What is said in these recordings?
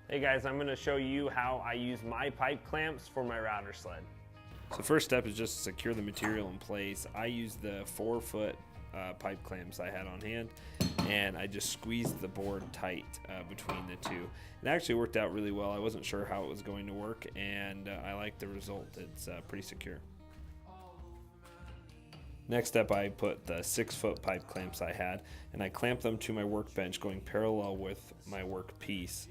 Hey guys, I'm going to show you how I use my pipe clamps for my router sled. So the first step is just to secure the material in place. I used the 4-foot pipe clamps I had on hand, and I just squeezed the board tight between the two. It actually worked out really well. I wasn't sure how it was going to work, and I like the result. It's pretty secure. Next up, I put the 6-foot pipe clamps I had, and I clamped them to my workbench going parallel with my work piece.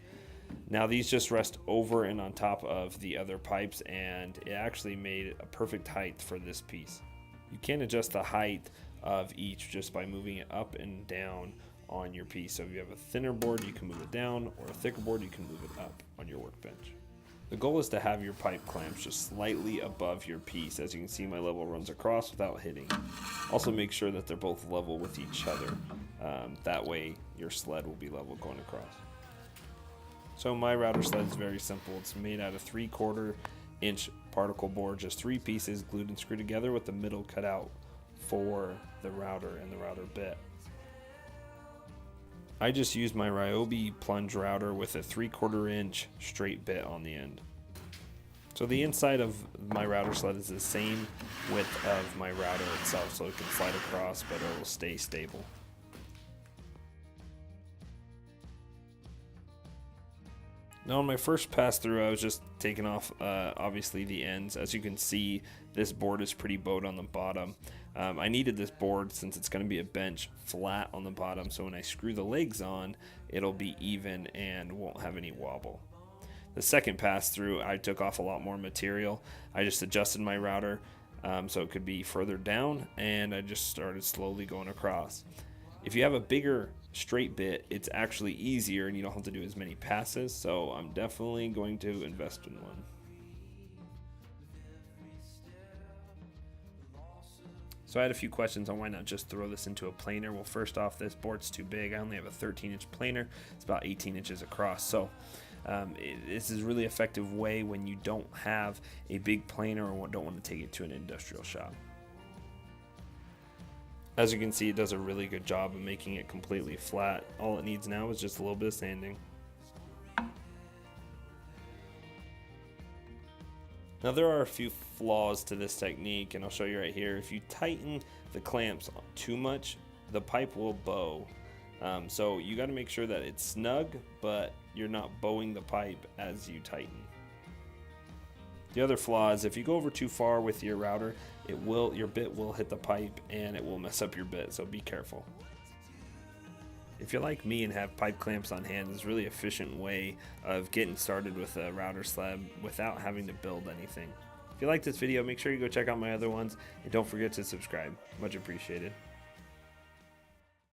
Now these just rest over and on top of the other pipes, and it actually made a perfect height for this piece. You can adjust the height of each just by moving it up and down on your piece. So if you have a thinner board, you can move it down, or a thicker board, you can move it up on your workbench. The goal is to have your pipe clamps just slightly above your piece. As you can see, my level runs across without hitting. Also make sure that they're both level with each other. That way your sled will be level going across. So my router sled is very simple. It's made out of 3/4 inch particle board, just 3 pieces glued and screwed together with the middle cut out for the router and the router bit. I just used my Ryobi plunge router with a 3/4 inch straight bit on the end. So the inside of my router sled is the same width of my router itself, so it can slide across, but it will stay stable. Now on my first pass through, I was just taking off obviously the ends. As you can see, this board is pretty bowed on the bottom. I needed this board, since it's going to be a bench, flat on the bottom, so when I screw the legs on, it'll be even and won't have any wobble. The second pass through, I took off a lot more material. I just adjusted my router so it could be further down, and I just started slowly going across. If you have a bigger straight bit, it's actually easier and you don't have to do as many passes, so I'm definitely going to invest in one. So I had a few questions on why not just throw this into a planer. Well, first off, this board's too big. I only have a 13-inch planer. It's about 18 inches across. So this is a really effective way when you don't have a big planer or don't want to take it to an industrial shop. As you can see, it does a really good job of making it completely flat. All it needs now is just a little bit of sanding. Now there are a few flaws to this technique, and I'll show you right here. If you tighten the clamps too much, the pipe will bow. So you got to make sure that it's snug, but you're not bowing the pipe as you tighten. The other flaw is if you go over too far with your router, your bit will hit the pipe and it will mess up your bit, so be careful. If you're like me and have pipe clamps on hand, it's a really efficient way of getting started with a router sled without having to build anything. If you like this video, make sure you go check out my other ones, and don't forget to subscribe. Much appreciated.